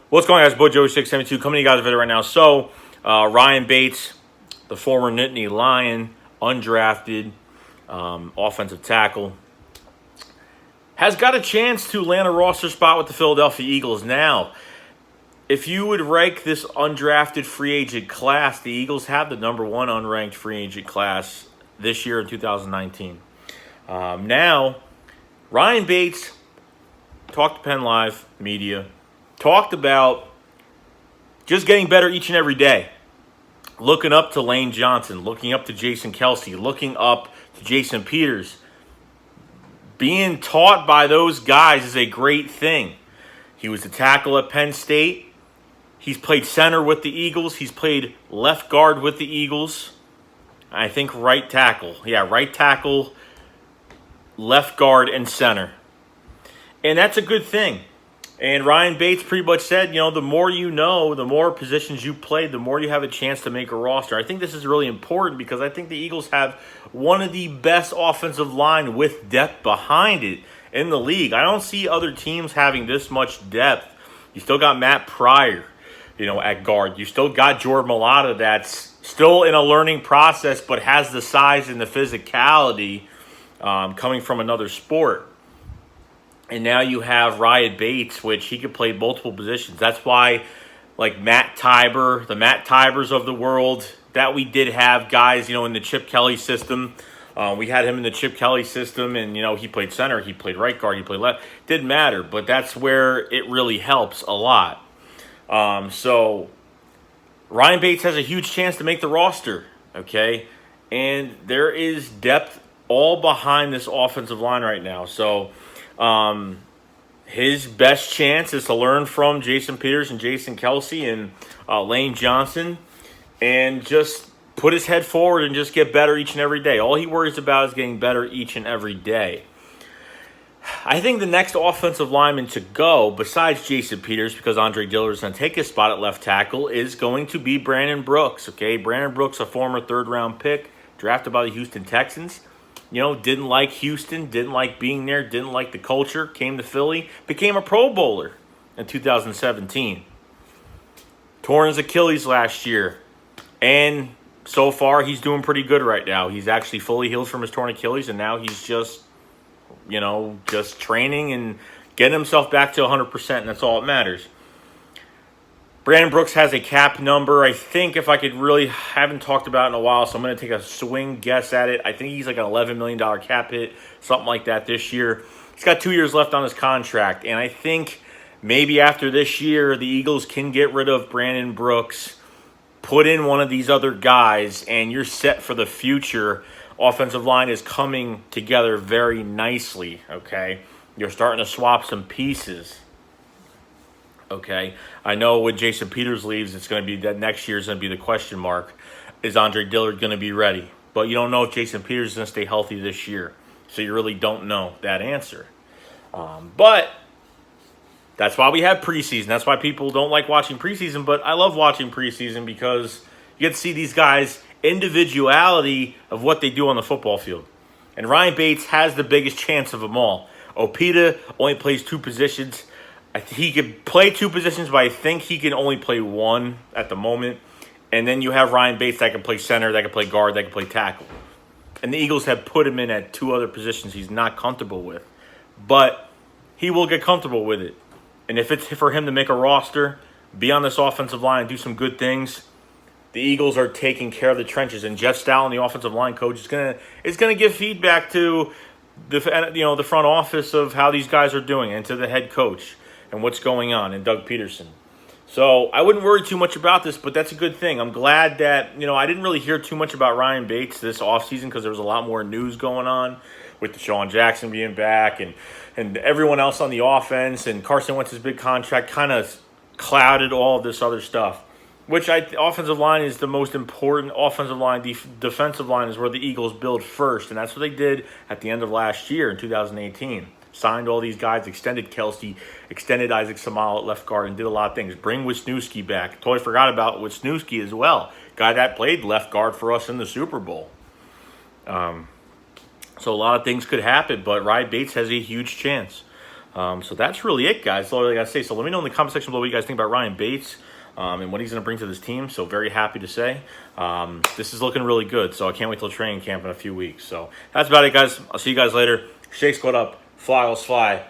What's going on, guys? Boy Joey 672 coming to you guys with a video right now. So, Ryan Bates, the former Nittany Lion, undrafted offensive tackle, has got a chance to land a roster spot with the Philadelphia Eagles. Now, if you would rank this undrafted free agent class, the Eagles have the number one unranked free agent class this year in 2019. Now, Ryan Bates talked to Penn Live Media, talked about just getting better each and every day. Looking up to Lane Johnson, looking up to Jason Kelce, looking up to Jason Peters. Being taught by those guys is a great thing. He was a tackle at Penn State. He's played center with the Eagles. He's played left guard with the Eagles. I think right tackle. Yeah, right tackle, left guard, and center. And that's a good thing. And Ryan Bates pretty much said, the more you know, the more positions you play, the more you have a chance to make a roster. I think this is really important because I think the Eagles have one of the best offensive line with depth behind it in the league. I don't see other teams having this much depth. You still got Matt Pryor, at guard. You still got Jordan Mailata that's still in a learning process but has the size and the physicality coming from another sport. And now you have Ryan Bates, which he could play multiple positions. That's why, like Matt Tiber, the Matt Tibers of the world, that we did have guys, in the Chip Kelly system. We had him in the Chip Kelly system, and, he played center, he played right guard, he played left. Didn't matter, but that's where it really helps a lot. So Ryan Bates has a huge chance to make the roster, okay? And there is depth all behind this offensive line right now. So his best chance is to learn from Jason Peters and Jason Kelce and Lane Johnson and just put his head forward and just get better each and every day. All he worries about is getting better each and every day. I think the next offensive lineman to go, besides Jason Peters, because Andre Dillard is going to take his spot at left tackle, is going to be Brandon Brooks. Okay, Brandon Brooks, a former third-round pick, drafted by the Houston Texans. Didn't like Houston, didn't like being there, didn't like the culture, came to Philly, became a Pro Bowler in 2017. Torn his Achilles last year, and so far he's doing pretty good right now. He's actually fully healed from his torn Achilles, and now he's just training and getting himself back to 100%, and that's all that matters. Brandon Brooks has a cap number. I think if I could really, haven't talked about it in a while, so I'm going to take a swing guess at it. I think he's like an $11 million cap hit, something like that this year. He's got 2 years left on his contract, and I think maybe after this year, the Eagles can get rid of Brandon Brooks, put in one of these other guys, and you're set for the future. Offensive line is coming together very nicely, okay? You're starting to swap some pieces. Okay, I know when Jason Peters leaves, it's going to be that next year is going to be the question mark. Is Andre Dillard going to be ready? But you don't know if Jason Peters is going to stay healthy this year. So you really don't know that answer. But that's why we have preseason. That's why people don't like watching preseason. But I love watching preseason because you get to see these guys' individuality of what they do on the football field. And Ryan Bates has the biggest chance of them all. Opeta only plays two positions. He could play two positions, but I think he can only play one at the moment. And then you have Ryan Bates that can play center, that can play guard, that can play tackle. And the Eagles have put him in at two other positions he's not comfortable with. But he will get comfortable with it. And if it's for him to make a roster, be on this offensive line and do some good things, the Eagles are taking care of the trenches. And Jeff Stalin, the offensive line coach, is gonna give feedback to the front office of how these guys are doing and to the head coach and what's going on, and Doug Peterson. So I wouldn't worry too much about this, but that's a good thing. I'm glad that, I didn't really hear too much about Ryan Bates this offseason because there was a lot more news going on with Deshaun Jackson being back and everyone else on the offense, and Carson Wentz's big contract kind of clouded all of this other stuff, which offensive line is the most important offensive line. Defensive line is where the Eagles build first, and that's what they did at the end of last year in 2018. Signed all these guys, extended Kelce, extended Isaac Seumalo at left guard, and did a lot of things. Bring Wisniewski back. Totally forgot about Wisniewski as well. Guy that played left guard for us in the Super Bowl. So a lot of things could happen, but Ryan Bates has a huge chance. So that's really it, guys. That's all I got to say. So let me know in the comment section below what you guys think about Ryan Bates and what he's going to bring to this team. So very happy to say. This is looking really good. So I can't wait till training camp in a few weeks. So that's about it, guys. I'll see you guys later. Shake Squad up. Fly, let's fly.